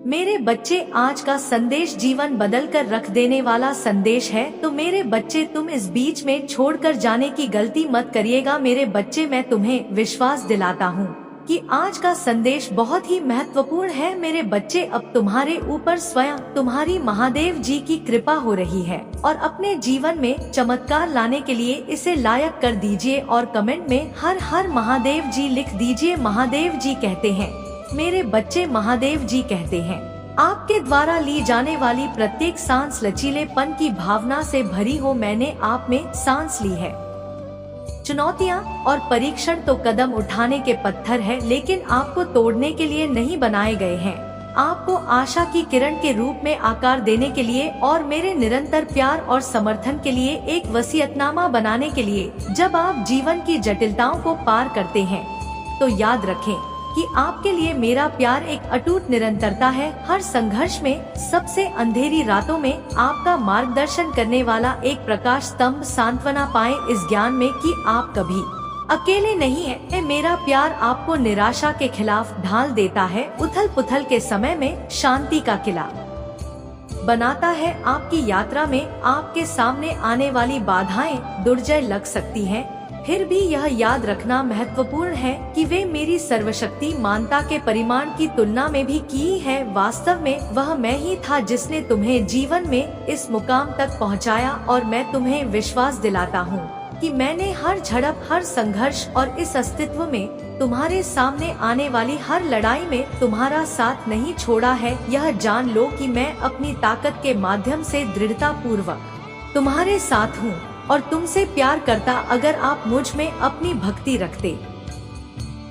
मेरे बच्चे, आज का संदेश जीवन बदल कर रख देने वाला संदेश है। तो मेरे बच्चे, तुम इस बीच में छोड़कर जाने की गलती मत करिएगा। मेरे बच्चे, मैं तुम्हें विश्वास दिलाता हूँ कि आज का संदेश बहुत ही महत्वपूर्ण है। मेरे बच्चे, अब तुम्हारे ऊपर स्वयं तुम्हारी महादेव जी की कृपा हो रही है और अपने जीवन में चमत्कार लाने के लिए इसे लायक कर दीजिए और कमेंट में हर हर महादेव जी लिख दीजिए। महादेव जी कहते हैं, मेरे बच्चे, महादेव जी कहते हैं, आपके द्वारा ली जाने वाली प्रत्येक सांस लचीलेपन की भावना से भरी हो। मैंने आप में सांस ली है। चुनौतियाँ और परीक्षण तो कदम उठाने के पत्थर है, लेकिन आपको तोड़ने के लिए नहीं बनाए गए हैं। आपको आशा की किरण के रूप में आकार देने के लिए और मेरे निरंतर प्यार और समर्थन के लिए एक वसीयतनामा बनाने के लिए। जब आप जीवन की जटिलताओं को पार करते हैं तो याद रखें कि आपके लिए मेरा प्यार एक अटूट निरंतरता है। हर संघर्ष में, सबसे अंधेरी रातों में आपका मार्गदर्शन करने वाला एक प्रकाश स्तंभ। सांत्वना पाएं इस ज्ञान में कि आप कभी अकेले नहीं हैं। मेरा प्यार आपको निराशा के खिलाफ ढाल देता है, उथल पुथल के समय में शांति का किला बनाता है। आपकी यात्रा में आपके सामने आने वाली बाधाएं दुर्जय लग सकती हैं, फिर भी यह याद रखना महत्वपूर्ण है कि वे मेरी सर्वशक्ति मानता के परिमाण की तुलना में भी की है। वास्तव में वह मैं ही था जिसने तुम्हें जीवन में इस मुकाम तक पहुंचाया और मैं तुम्हें विश्वास दिलाता हूं कि मैंने हर झड़प, हर संघर्ष और इस अस्तित्व में तुम्हारे सामने आने वाली हर लड़ाई में तुम्हारा साथ नहीं छोड़ा है। यह जान लो कि मैं अपनी ताकत के माध्यम से दृढ़ता पूर्वक तुम्हारे साथ हूँ और तुमसे प्यार करता। अगर आप मुझ में अपनी भक्ति रखते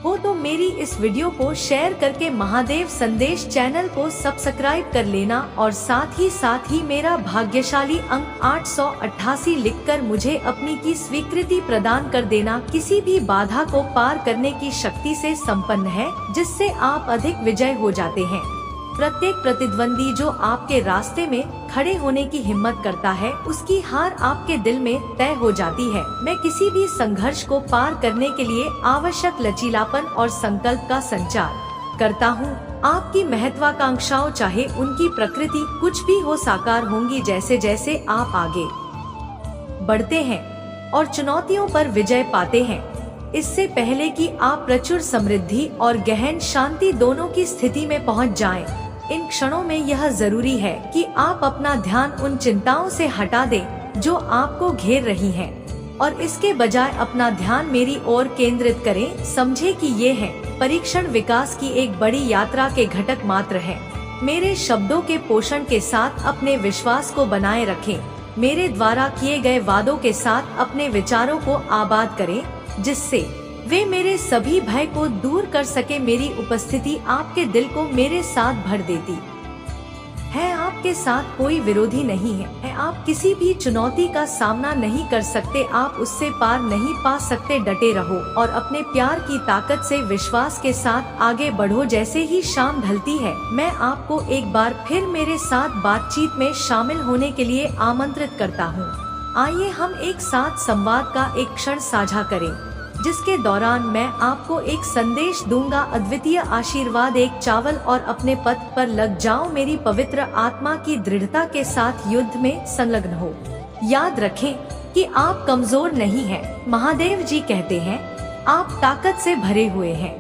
हो तो मेरी इस वीडियो को शेयर करके महादेव संदेश चैनल को सब्सक्राइब कर लेना और साथ ही मेरा भाग्यशाली अंक 888 लिखकर मुझे अपनी की स्वीकृति प्रदान कर देना। किसी भी बाधा को पार करने की शक्ति से संपन्न है, जिससे आप अधिक विजय हो जाते हैं। प्रत्येक प्रतिद्वंदी जो आपके रास्ते में खड़े होने की हिम्मत करता है, उसकी हार आपके दिल में तय हो जाती है। मैं किसी भी संघर्ष को पार करने के लिए आवश्यक लचीलापन और संकल्प का संचार करता हूँ। आपकी महत्वाकांक्षाओं, चाहे उनकी प्रकृति कुछ भी हो, साकार होंगी जैसे जैसे आप आगे बढ़ते हैं और चुनौतियों पर विजय पाते हैं। इससे पहले कि आप प्रचुर समृद्धि और गहन शांति दोनों की स्थिति में पहुंच जाएं, इन क्षणों में यह जरूरी है कि आप अपना ध्यान उन चिंताओं से हटा दें जो आपको घेर रही हैं और इसके बजाय अपना ध्यान मेरी ओर केंद्रित करें। समझे कि ये है परीक्षण विकास की एक बड़ी यात्रा के घटक मात्र है। मेरे शब्दों के पोषण के साथ अपने विश्वास को बनाए रखें। मेरे द्वारा किए गए वादों के साथ अपने विचारों को आबाद करें, जिससे वे मेरे सभी भय को दूर कर सके। मेरी उपस्थिति आपके दिल को मेरे साथ भर देती है। आपके साथ कोई विरोधी नहीं है। आप किसी भी चुनौती का सामना नहीं कर सकते, आप उससे पार नहीं पा सकते। डटे रहो और अपने प्यार की ताकत से विश्वास के साथ आगे बढ़ो। जैसे ही शाम ढलती है, मैं आपको एक बार फिर मेरे साथ बातचीत में शामिल होने के लिए आमंत्रित करता हूँ। आइए हम एक साथ संवाद का एक क्षण साझा करें, जिसके दौरान मैं आपको एक संदेश दूंगा, अद्वितीय आशीर्वाद। एक चावल और अपने पथ पर लग जाओ। मेरी पवित्र आत्मा की दृढ़ता के साथ युद्ध में संलग्न हो। याद रखें कि आप कमजोर नहीं हैं। महादेव जी कहते हैं, आप ताकत से भरे हुए हैं।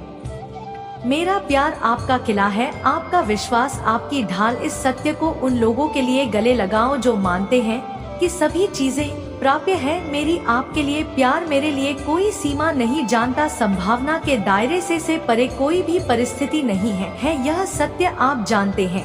मेरा प्यार आपका किला है, आपका विश्वास आपकी ढाल। इस सत्य को उन लोगों के लिए गले लगाओ जो मानते हैं कि सभी चीजें प्राप्य है। मेरी आपके लिए प्यार मेरे लिए कोई सीमा नहीं जानता। संभावना के दायरे से परे कोई भी परिस्थिति नहीं है। यह सत्य आप जानते हैं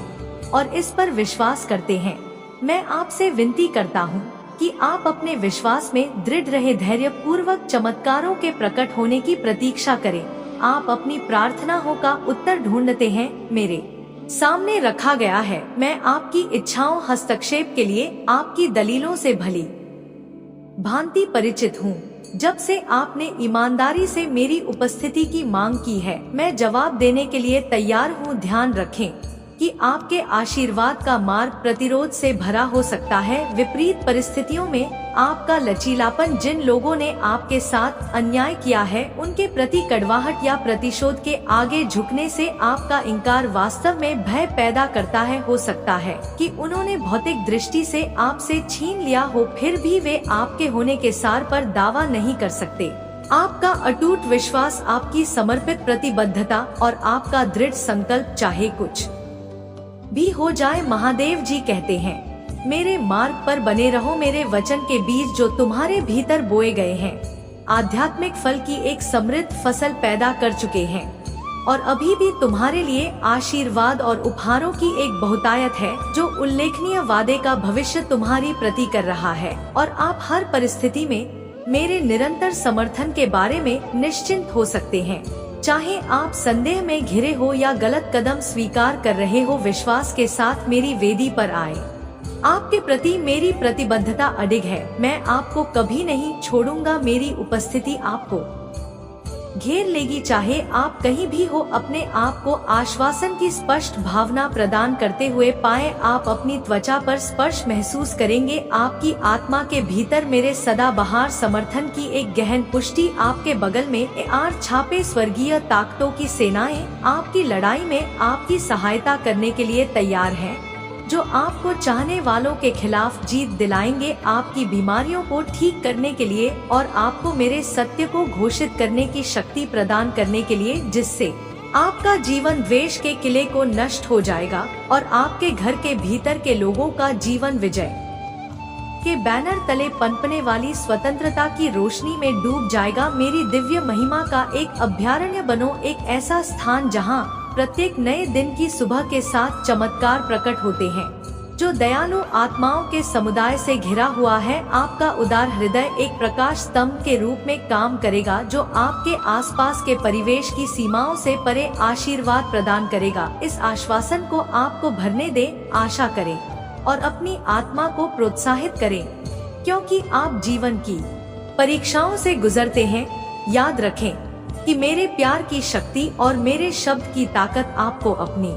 और इस पर विश्वास करते हैं। मैं आपसे विनती करता हूँ कि आप अपने विश्वास में दृढ़ रहे, धैर्य पूर्वक चमत्कारों के प्रकट होने की प्रतीक्षा करें। आप अपनी प्रार्थनाओं का उत्तर ढूंढते हैं, मेरे सामने रखा गया है। मैं आपकी इच्छाओं, हस्तक्षेप के लिए आपकी दलीलों से भली भांति परिचित हूँ। जब से आपने ईमानदारी से मेरी उपस्थिति की मांग की है, मैं जवाब देने के लिए तैयार हूँ। ध्यान रखें कि आपके आशीर्वाद का मार्ग प्रतिरोध से भरा हो सकता है। विपरीत परिस्थितियों में आपका लचीलापन जिन लोगों ने आपके साथ अन्याय किया है उनके प्रति कड़वाहट या प्रतिशोध के आगे झुकने से आपका इनकार वास्तव में भय पैदा करता है। हो सकता है कि उन्होंने भौतिक दृष्टि से आपसे छीन लिया हो, फिर भी वे आपके होने के सार पर दावा नहीं कर सकते। आपका अटूट विश्वास, आपकी समर्पित प्रतिबद्धता और आपका दृढ़ संकल्प चाहे कुछ भी हो जाए, महादेव जी कहते हैं, मेरे मार्ग पर बने रहो। मेरे वचन के बीज जो तुम्हारे भीतर बोए गए हैं आध्यात्मिक फल की एक समृद्ध फसल पैदा कर चुके हैं और अभी भी तुम्हारे लिए आशीर्वाद और उपहारों की एक बहुतायत है जो उल्लेखनीय वादे का भविष्य तुम्हारी प्रति कर रहा है। और आप हर परिस्थिति में मेरे निरंतर समर्थन के बारे में निश्चिंत हो सकते हैं। चाहे आप संदेह में घिरे हो या गलत कदम स्वीकार कर रहे हो, विश्वास के साथ मेरी वेदी पर आए। आपके प्रति मेरी प्रतिबद्धता अडिग है। मैं आपको कभी नहीं छोड़ूंगा। मेरी उपस्थिति आपको घेर लेगी, चाहे आप कहीं भी हो। अपने आप को आश्वासन की स्पष्ट भावना प्रदान करते हुए पाएं। आप अपनी त्वचा पर स्पर्श महसूस करेंगे। आपकी आत्मा के भीतर मेरे सदाबहार समर्थन की एक गहन पुष्टि। आपके बगल में आर छापे स्वर्गीय ताकतों की सेनाएं आपकी लड़ाई में आपकी सहायता करने के लिए तैयार हैं, जो आपको चाहने वालों के खिलाफ जीत दिलाएंगे, आपकी बीमारियों को ठीक करने के लिए और आपको मेरे सत्य को घोषित करने की शक्ति प्रदान करने के लिए, जिससे आपका जीवन द्वेष के किले को नष्ट हो जाएगा और आपके घर के भीतर के लोगों का जीवन विजय के बैनर तले पनपने वाली स्वतंत्रता की रोशनी में डूब जाएगा। मेरी दिव्य महिमा का एक अभयारण्य बनो, एक ऐसा स्थान जहां प्रत्येक नए दिन की सुबह के साथ चमत्कार प्रकट होते हैं, जो दयालु आत्माओं के समुदाय से घिरा हुआ है। आपका उदार हृदय एक प्रकाश स्तंभ के रूप में काम करेगा, जो आपके आसपास के परिवेश की सीमाओं से परे आशीर्वाद प्रदान करेगा। इस आश्वासन को आपको भरने दे, आशा करें और अपनी आत्मा को प्रोत्साहित करें, क्योंकि आप जीवन की परीक्षाओं से गुजरते हैं। याद रखें कि मेरे प्यार की शक्ति और मेरे शब्द की ताकत आपको अपनी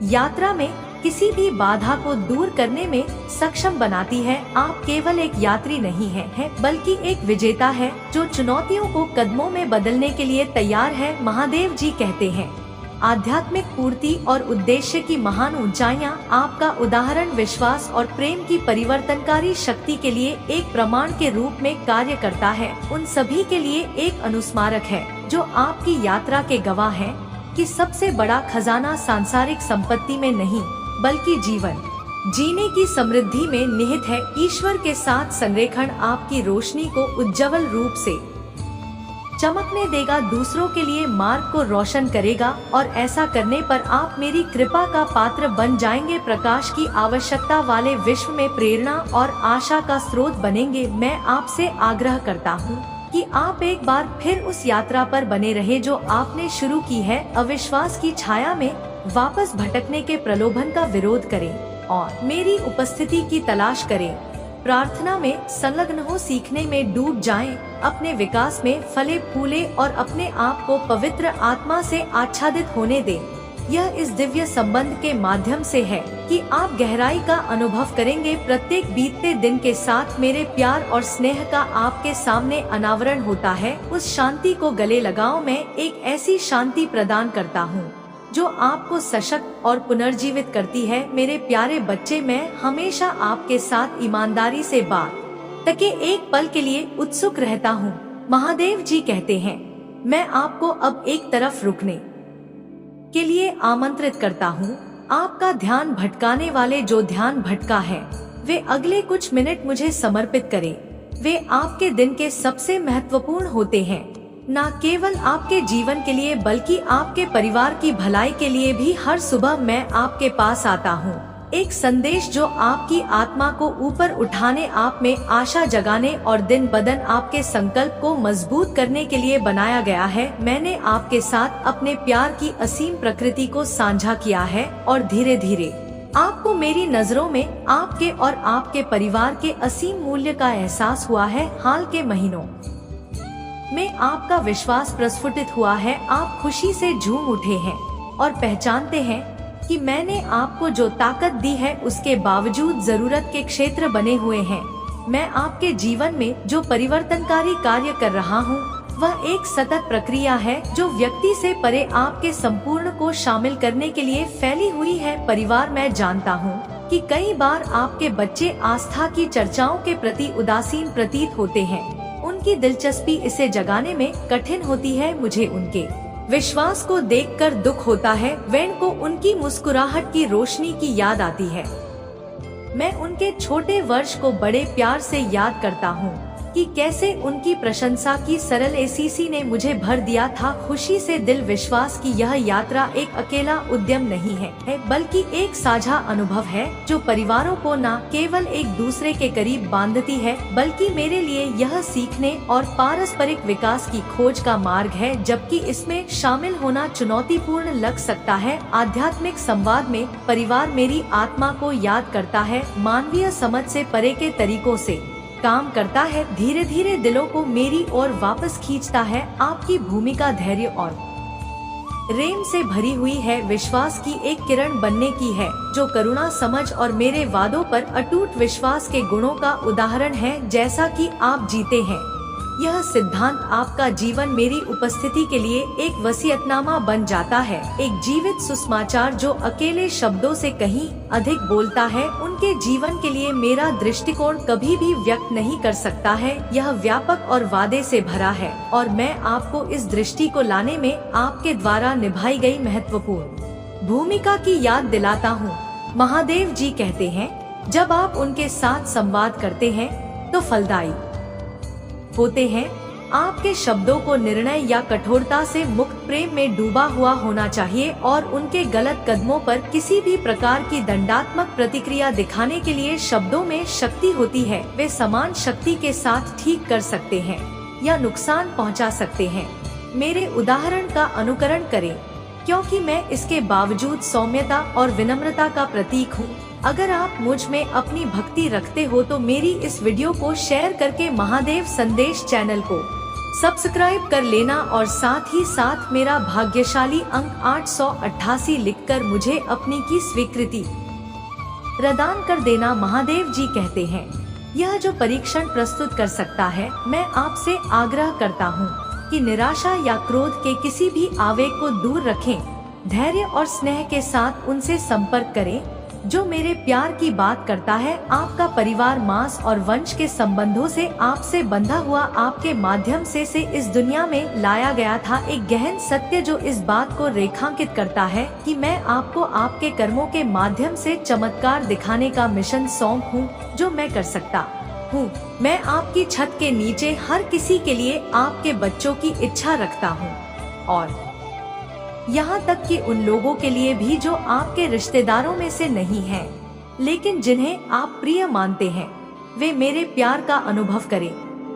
यात्रा में किसी भी बाधा को दूर करने में सक्षम बनाती है। आप केवल एक यात्री नहीं हैं, बल्कि एक विजेता है जो चुनौतियों को कदमों में बदलने के लिए तैयार है। महादेव जी कहते हैं, आध्यात्मिक पूर्ति और उद्देश्य की महान ऊंचाइयां आपका उदाहरण विश्वास और प्रेम की परिवर्तनकारी शक्ति के लिए एक प्रमाण के रूप में कार्य करता है। उन सभी के लिए एक अनुस्मारक है जो आपकी यात्रा के गवाह हैं कि सबसे बड़ा खजाना सांसारिक संपत्ति में नहीं, बल्कि जीवन जीने की समृद्धि में निहित है। ईश्वर के साथ संरेखण आपकी रोशनी को उज्जवल रूप से चमकने देगा, दूसरों के लिए मार्ग को रोशन करेगा और ऐसा करने पर आप मेरी कृपा का पात्र बन जाएंगे। प्रकाश की आवश्यकता वाले विश्व में प्रेरणा और आशा का स्रोत बनेंगे। मैं आपसे आग्रह करता हूँ कि आप एक बार फिर उस यात्रा पर बने रहे जो आपने शुरू की है। अविश्वास की छाया में वापस भटकने के प्रलोभन का विरोध करें और मेरी उपस्थिति की तलाश करें। प्रार्थना में संलग्न हो, सीखने में डूब जाएं, अपने विकास में फले फूले और अपने आप को पवित्र आत्मा से आच्छादित होने दें। यह इस दिव्य संबंध के माध्यम से है कि आप गहराई का अनुभव करेंगे। प्रत्येक बीतते दिन के साथ मेरे प्यार और स्नेह का आपके सामने अनावरण होता है। उस शांति को गले लगाओ। मैं एक ऐसी शांति प्रदान करता हूँ जो आपको सशक्त और पुनर्जीवित करती है। मेरे प्यारे बच्चे, मैं हमेशा आपके साथ ईमानदारी से बात तक एक पल के लिए उत्सुक रहता हूँ। महादेव जी कहते हैं, मैं आपको अब एक तरफ रुकने के लिए आमंत्रित करता हूँ। आपका ध्यान भटकाने वाले जो ध्यान भटका है, वे अगले कुछ मिनट मुझे समर्पित करें। वे आपके दिन के सबसे महत्वपूर्ण होते हैं, न केवल आपके जीवन के लिए बल्कि आपके परिवार की भलाई के लिए भी। हर सुबह मैं आपके पास आता हूँ, एक संदेश जो आपकी आत्मा को ऊपर उठाने, आप में आशा जगाने और दिन बदन आपके संकल्प को मजबूत करने के लिए बनाया गया है। मैंने आपके साथ अपने प्यार की असीम प्रकृति को साझा किया है और धीरे धीरे आपको मेरी नजरों में आपके और आपके परिवार के असीम मूल्य का एहसास हुआ है। हाल के महीनों में आपका विश्वास प्रस्फुटित हुआ है। आप खुशी से झूम उठे हैं और पहचानते हैं कि मैंने आपको जो ताकत दी है उसके बावजूद जरूरत के क्षेत्र बने हुए हैं। मैं आपके जीवन में जो परिवर्तनकारी कार्य कर रहा हूँ वह एक सतत प्रक्रिया है जो व्यक्ति से परे आपके संपूर्ण को शामिल करने के लिए फैली हुई है। परिवार, मैं जानता हूँ कि कई बार आपके बच्चे आस्था की चर्चाओं के प्रति उदासीन प्रतीत होते हैं। उनकी दिलचस्पी इसे जगाने में कठिन होती है। मुझे उनके विश्वास को देखकर दुख होता है। वेन को उनकी मुस्कुराहट की रोशनी की याद आती है। मैं उनके छोटे वर्ष को बड़े प्यार से याद करता हूँ कि कैसे उनकी प्रशंसा की सरल एसीसी ने मुझे भर दिया था खुशी से। दिल विश्वास की यह यात्रा एक अकेला उद्यम नहीं है बल्कि एक साझा अनुभव है जो परिवारों को न केवल एक दूसरे के करीब बांधती है बल्कि मेरे लिए यह सीखने और पारस्परिक विकास की खोज का मार्ग है। जबकि इसमें शामिल होना चुनौतीपूर्ण लग सकता है, आध्यात्मिक संवाद में परिवार मेरी आत्मा को याद करता है, मानवीय समझ से परे के तरीकों से काम करता है, धीरे धीरे दिलों को मेरी ओर वापस खींचता है। आपकी भूमिका धैर्य और प्रेम से भरी हुई है, विश्वास की एक किरण बनने की है जो करुणा, समझ और मेरे वादों पर अटूट विश्वास के गुणों का उदाहरण है। जैसा कि आप जीते हैं, यह सिद्धांत आपका जीवन मेरी उपस्थिति के लिए एक वसीयतनामा बन जाता है, एक जीवित सुसमाचार जो अकेले शब्दों से कहीं अधिक बोलता है। उनके जीवन के लिए मेरा दृष्टिकोण कभी भी व्यक्त नहीं कर सकता है, यह व्यापक और वादे से भरा है और मैं आपको इस दृष्टि को लाने में आपके द्वारा निभाई गई महत्वपूर्ण भूमिका की याद दिलाता हूँ। महादेव जी कहते हैं, जब आप उनके साथ संवाद करते हैं तो फलदायी होते हैं। आपके शब्दों को निर्णय या कठोरता से मुक्त प्रेम में डूबा हुआ होना चाहिए और उनके गलत कदमों पर किसी भी प्रकार की दंडात्मक प्रतिक्रिया दिखाने के लिए शब्दों में शक्ति होती है। वे समान शक्ति के साथ ठीक कर सकते हैं या नुकसान पहुंचा सकते हैं। मेरे उदाहरण का अनुकरण करें क्योंकि मैं इसके बावजूद सौम्यता और विनम्रता का प्रतीक हूँ। अगर आप मुझ में अपनी भक्ति रखते हो तो मेरी इस वीडियो को शेयर करके महादेव संदेश चैनल को सब्सक्राइब कर लेना और साथ ही साथ मेरा भाग्यशाली अंक 888 लिखकर मुझे अपनी की स्वीकृति प्रदान कर देना। महादेव जी कहते हैं, यह जो परीक्षण प्रस्तुत कर सकता है, मैं आपसे आग्रह करता हूँ कि निराशा या क्रोध के किसी भी आवेग को दूर रखें, धैर्य और स्नेह के साथ उनसे संपर्क करें जो मेरे प्यार की बात करता है। आपका परिवार मांस और वंश के संबंधों से आपसे बंधा हुआ आपके माध्यम से इस दुनिया में लाया गया था, एक गहन सत्य जो इस बात को रेखांकित करता है कि मैं आपको आपके कर्मों के माध्यम से चमत्कार दिखाने का मिशन सौंप हूँ जो मैं कर सकता हूँ। मैं आपकी छत के नीचे हर किसी के लिए आपके बच्चों की इच्छा रखता हूँ और यहाँ तक कि उन लोगों के लिए भी जो आपके रिश्तेदारों में से नहीं हैं, लेकिन जिन्हें आप प्रिय मानते हैं, वे मेरे प्यार का अनुभव करें।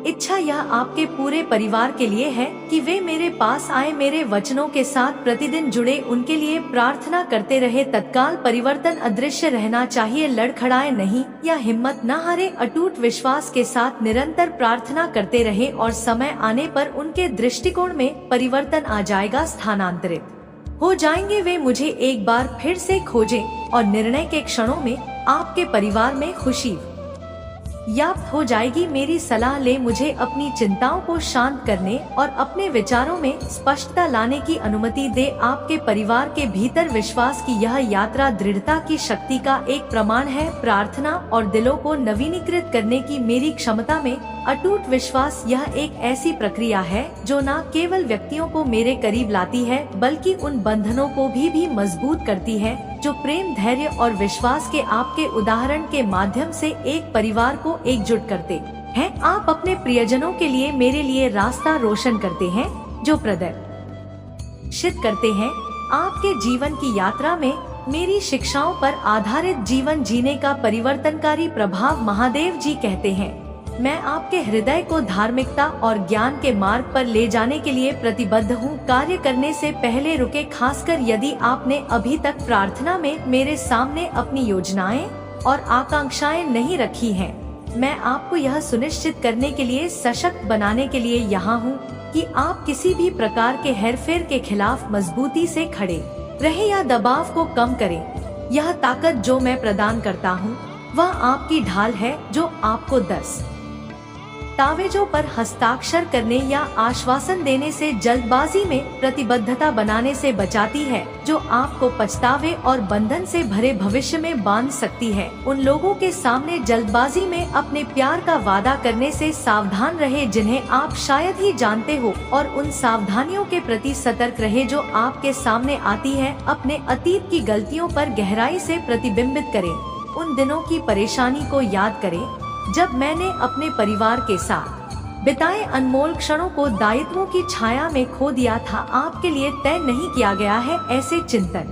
इच्छा यह आपके पूरे परिवार के लिए है कि वे मेरे पास आए, मेरे वचनों के साथ प्रतिदिन जुड़े, उनके लिए प्रार्थना करते रहे। तत्काल परिवर्तन अदृश्य रहना चाहिए, लड़खड़ाए नहीं या हिम्मत न हारे, अटूट विश्वास के साथ निरंतर प्रार्थना करते रहे और समय आने पर उनके दृष्टिकोण में परिवर्तन आ जाएगा, स्थानांतरित हो जाएंगे। वे मुझे एक बार फिर से खोजें और निर्णय के क्षणों में आपके परिवार में खुशी याफ्त हो जाएगी। मेरी सलाह ले, मुझे अपनी चिंताओं को शांत करने और अपने विचारों में स्पष्टता लाने की अनुमति दे। आपके परिवार के भीतर विश्वास की यह यात्रा दृढ़ता की शक्ति का एक प्रमाण है। प्रार्थना और दिलों को नवीनीकृत करने की मेरी क्षमता में अटूट विश्वास, यह एक ऐसी प्रक्रिया है जो न केवल व्यक्तियों को मेरे करीब लाती है बल्कि उन बंधनों को भी मजबूत करती है जो प्रेम, धैर्य और विश्वास के आपके उदाहरण के माध्यम से एक परिवार को एकजुट करते हैं। आप अपने प्रियजनों के लिए मेरे लिए रास्ता रोशन करते हैं जो प्रदर्शित करते हैं आपके जीवन की यात्रा में मेरी शिक्षाओं पर आधारित जीवन जीने का परिवर्तनकारी प्रभाव। महादेव जी कहते हैं, मैं आपके हृदय को धार्मिकता और ज्ञान के मार्ग पर ले जाने के लिए प्रतिबद्ध हूँ। कार्य करने से पहले रुके, खासकर यदि आपने अभी तक प्रार्थना में मेरे सामने अपनी योजनाएं और आकांक्षाएं नहीं रखी हैं। मैं आपको यह सुनिश्चित करने के लिए सशक्त बनाने के लिए यहाँ हूँ कि आप किसी भी प्रकार के हेरफेर के खिलाफ मजबूती से खड़े रहे या दबाव को कम करे। यह ताकत जो मैं प्रदान करता हूँ वह आपकी ढाल है जो आपको दस्तावेजों पर हस्ताक्षर करने या आश्वासन देने से जल्दबाजी में प्रतिबद्धता बनाने से बचाती है, जो आपको पछतावे और बंधन से भरे भविष्य में बांध सकती है। उन लोगों के सामने जल्दबाजी में अपने प्यार का वादा करने से सावधान रहे जिन्हें आप शायद ही जानते हो, और उन सावधानियों के प्रति सतर्क रहे जो आपके सामने आती है। अपने अतीत की गलतियों पर गहराई से प्रतिबिंबित करें। उन दिनों की परेशानी को याद करें जब मैंने अपने परिवार के साथ बिताए अनमोल क्षणों को दायित्वों की छाया में खो दिया था। आपके लिए तय नहीं किया गया है। ऐसे चिंतन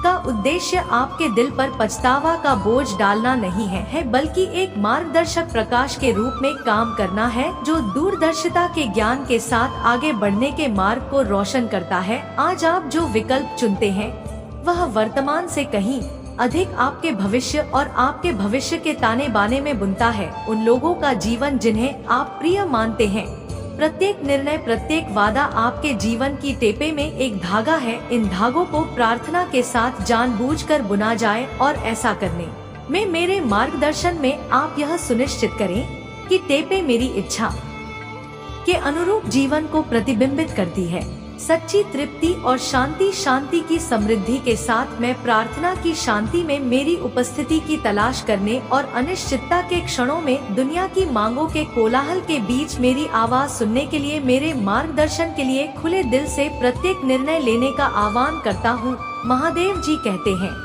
का उद्देश्य आपके दिल पर पछतावा का बोझ डालना नहीं है, बल्कि एक मार्गदर्शक प्रकाश के रूप में काम करना है जो दूरदर्शिता के ज्ञान के साथ आगे बढ़ने के मार्ग को रोशन करता है। आज आप जो विकल्प चुनते हैं वह वर्तमान से कहीं अधिक आपके भविष्य और आपके भविष्य के ताने बाने में बुनता है। उन लोगों का जीवन जिन्हें आप प्रिय मानते हैं। प्रत्येक निर्णय, प्रत्येक वादा आपके जीवन की टेपे में एक धागा है। इन धागों को प्रार्थना के साथ जानबूझकर बुना जाए, और ऐसा करने में मेरे मार्गदर्शन में आप यह सुनिश्चित करें कि टेपे मेरी इच्छा के अनुरूप जीवन को प्रतिबिंबित करती है। सच्ची तृप्ति और शांति की समृद्धि के साथ मैं प्रार्थना की शांति में मेरी उपस्थिति की तलाश करने और अनिश्चितता के क्षणों में दुनिया की मांगों के कोलाहल के बीच मेरी आवाज सुनने के लिए मेरे मार्गदर्शन के लिए खुले दिल से प्रत्येक निर्णय लेने का आह्वान करता हूँ। महादेव जी कहते हैं,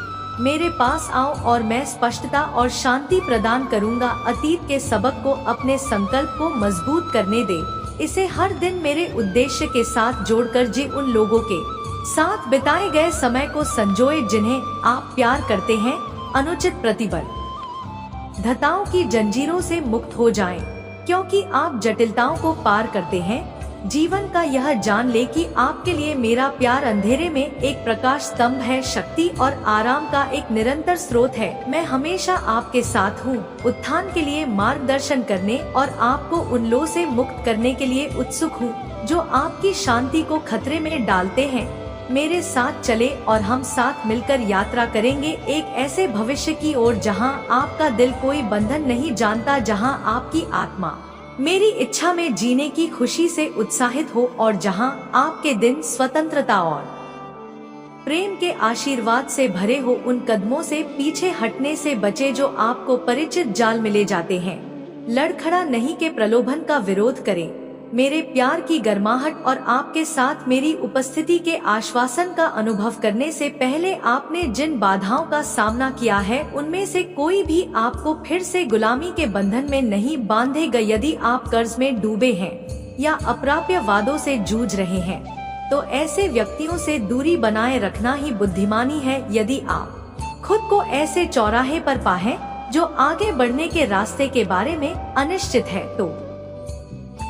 मेरे पास आओ और मैं स्पष्टता और शांति प्रदान करूँगा। अतीत के सबक को अपने संकल्प को मजबूत करने दे। इसे हर दिन मेरे उद्देश्य के साथ जोड़कर जी उन लोगों के साथ बिताए गए समय को संजोए जिन्हें आप प्यार करते हैं। अनुचित प्रतिबद्धताओं की जंजीरों से मुक्त हो जाएं, क्योंकि आप जटिलताओं को पार करते हैं। जीवन का यह जान ले कि आपके लिए मेरा प्यार अंधेरे में एक प्रकाश स्तंभ है, शक्ति और आराम का एक निरंतर स्रोत है। मैं हमेशा आपके साथ हूँ, उत्थान के लिए मार्गदर्शन करने और आपको उन लोगों से मुक्त करने के लिए उत्सुक हूँ जो आपकी शांति को खतरे में डालते हैं। मेरे साथ चले और हम साथ मिलकर यात्रा करेंगे एक ऐसे भविष्य की ओर जहाँ आपका दिल कोई बंधन नहीं जानता, जहाँ आपकी आत्मा मेरी इच्छा में जीने की खुशी से उत्साहित हो, और जहां आपके दिन स्वतंत्रता और प्रेम के आशीर्वाद से भरे हो। उन कदमों से पीछे हटने से बचे जो आपको परिचित जाल मिले जाते हैं। लड़खड़ा नहीं के प्रलोभन का विरोध करें। मेरे प्यार की गर्माहट और आपके साथ मेरी उपस्थिति के आश्वासन का अनुभव करने से पहले आपने जिन बाधाओं का सामना किया है उनमें से कोई भी आपको फिर से गुलामी के बंधन में नहीं बांधेगा। यदि आप कर्ज में डूबे हैं या अप्राप्य वादों से जूझ रहे हैं तो ऐसे व्यक्तियों से दूरी बनाए रखना ही बुद्धिमानी है। यदि आप खुद को ऐसे चौराहे पर पाएं जो आगे बढ़ने के रास्ते के बारे में अनिश्चित है तो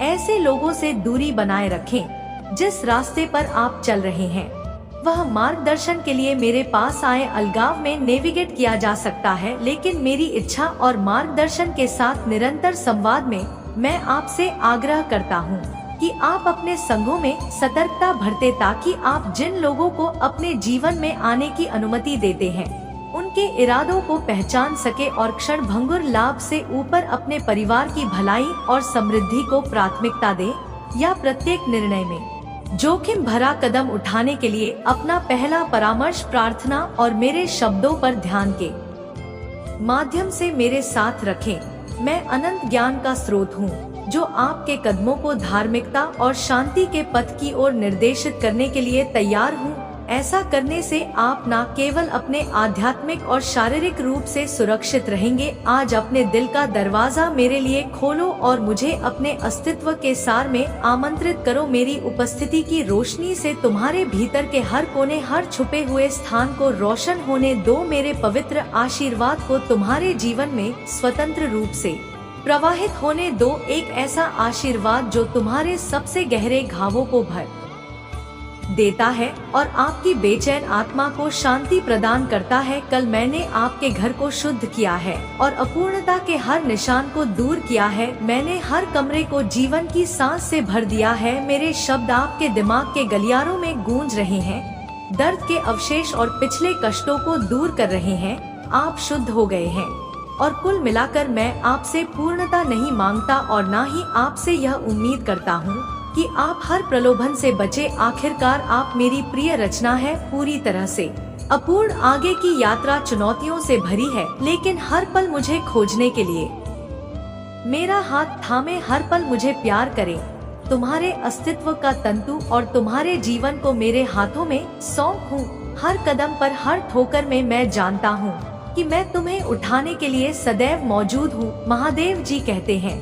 ऐसे लोगों से दूरी बनाए रखें। जिस रास्ते पर आप चल रहे हैं वह मार्गदर्शन के लिए मेरे पास आए अलगाव में नेविगेट किया जा सकता है, लेकिन मेरी इच्छा और मार्गदर्शन के साथ निरंतर संवाद में मैं आपसे आग्रह करता हूँ कि आप अपने संघों में सतर्कता भरते, ताकि आप जिन लोगों को अपने जीवन में आने की अनुमति देते हैं उनके इरादों को पहचान सके और क्षण भंगुर लाभ से ऊपर अपने परिवार की भलाई और समृद्धि को प्राथमिकता दे। या प्रत्येक निर्णय में जोखिम भरा कदम उठाने के लिए अपना पहला परामर्श प्रार्थना और मेरे शब्दों पर ध्यान के माध्यम से मेरे साथ रखें। मैं अनंत ज्ञान का स्रोत हूँ जो आपके कदमों को धार्मिकता और शांति के पथ की ओर निर्देशित करने के लिए तैयार हूँ। ऐसा करने से आप न केवल अपने आध्यात्मिक और शारीरिक रूप से सुरक्षित रहेंगे। आज अपने दिल का दरवाजा मेरे लिए खोलो और मुझे अपने अस्तित्व के सार में आमंत्रित करो। मेरी उपस्थिति की रोशनी से तुम्हारे भीतर के हर कोने, हर छुपे हुए स्थान को रोशन होने दो। मेरे पवित्र आशीर्वाद को तुम्हारे जीवन में स्वतंत्र रूप से प्रवाहित होने दो। एक ऐसा आशीर्वाद जो तुम्हारे सबसे गहरे घावों को भर देता है और आपकी बेचैन आत्मा को शांति प्रदान करता है। कल मैंने आपके घर को शुद्ध किया है और अपूर्णता के हर निशान को दूर किया है। मैंने हर कमरे को जीवन की सांस से भर दिया है। मेरे शब्द आपके दिमाग के गलियारों में गूंज रहे हैं। दर्द के अवशेष और पिछले कष्टों को दूर कर रहे हैं। आप शुद्ध हो गए हैं और कुल मिलाकर मैं आपसे पूर्णता नहीं मांगता और ना ही आपसे यह उम्मीद करता हूँ कि आप हर प्रलोभन से बचे। आखिरकार आप मेरी प्रिय रचना है, पूरी तरह से अपूर्ण। आगे की यात्रा चुनौतियों से भरी है, लेकिन हर पल मुझे खोजने के लिए मेरा हाथ थामे, हर पल मुझे प्यार करे। तुम्हारे अस्तित्व का तंतु और तुम्हारे जीवन को मेरे हाथों में सौंप हूँ। हर कदम पर, हर ठोकर में मैं जानता हूँ कि मैं तुम्हें उठाने के लिए सदैव मौजूद हूँ। महादेव जी कहते हैं,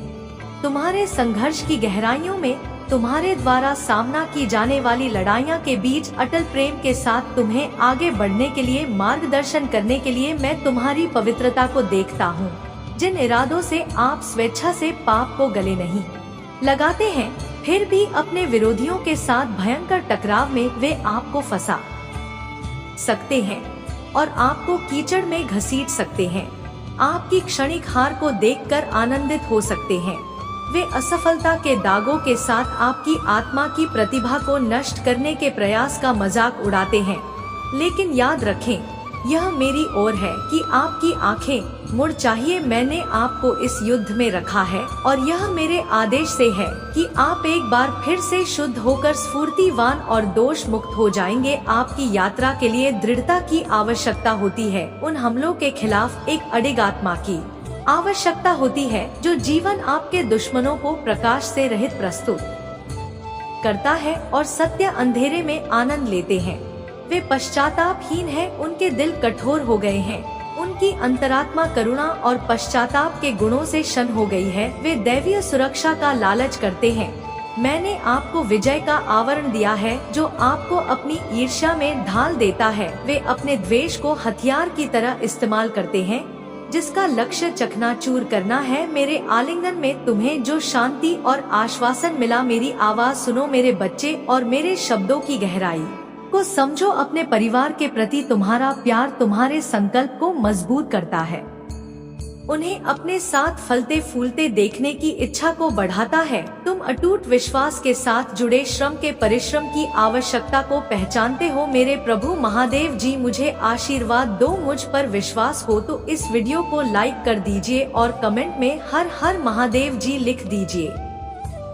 तुम्हारे संघर्ष की गहराइयों में, तुम्हारे द्वारा सामना की जाने वाली लड़ाइयाँ के बीच अटल प्रेम के साथ तुम्हें आगे बढ़ने के लिए मार्गदर्शन करने के लिए मैं तुम्हारी पवित्रता को देखता हूँ। जिन इरादों से आप स्वेच्छा से पाप को गले नहीं लगाते हैं, फिर भी अपने विरोधियों के साथ भयंकर टकराव में वे आपको फंसा सकते हैं और आपको कीचड़ में घसीट सकते हैं। आपकी क्षणिक हार को देखकर आनंदित हो सकते हैं। वे असफलता के दागों के साथ आपकी आत्मा की प्रतिभा को नष्ट करने के प्रयास का मजाक उड़ाते हैं। लेकिन याद रखें, यह मेरी ओर है कि आपकी आंखें मुड़ चाहिए। मैंने आपको इस युद्ध में रखा है और यह मेरे आदेश से है कि आप एक बार फिर से शुद्ध होकर स्फूर्तिवान और दोष मुक्त हो जाएंगे। आपकी यात्रा के लिए दृढ़ता की आवश्यकता होती है। उन हमलों के खिलाफ एक अडिग आत्मा की आवश्यकता होती है जो जीवन आपके दुश्मनों को प्रकाश से रहित प्रस्तुत करता है और सत्य अंधेरे में आनंद लेते हैं। वे पश्चातापहीन हैं, उनके दिल कठोर हो गए हैं, उनकी अंतरात्मा करुणा और पश्चाताप के गुणों से शन हो गई है। वे दैवीय सुरक्षा का लालच करते हैं। मैंने आपको विजय का आवरण दिया है जो आपको अपनी ईर्ष्या में ढाल देता है। वे अपने द्वेष को हथियार की तरह इस्तेमाल करते हैं जिसका लक्ष्य चकनाचूर करना है। मेरे आलिंगन में तुम्हें जो शांति और आश्वासन मिला, मेरी आवाज सुनो मेरे बच्चे और मेरे शब्दों की गहराई को समझो। अपने परिवार के प्रति तुम्हारा प्यार तुम्हारे संकल्प को मजबूत करता है, उन्हें अपने साथ फलते फूलते देखने की इच्छा को बढ़ाता है। तुम अटूट विश्वास के साथ जुड़े श्रम के परिश्रम की आवश्यकता को पहचानते हो। मेरे प्रभु महादेव जी मुझे आशीर्वाद दो। मुझ पर विश्वास हो तो इस वीडियो को लाइक कर दीजिए और कमेंट में हर हर महादेव जी लिख दीजिए।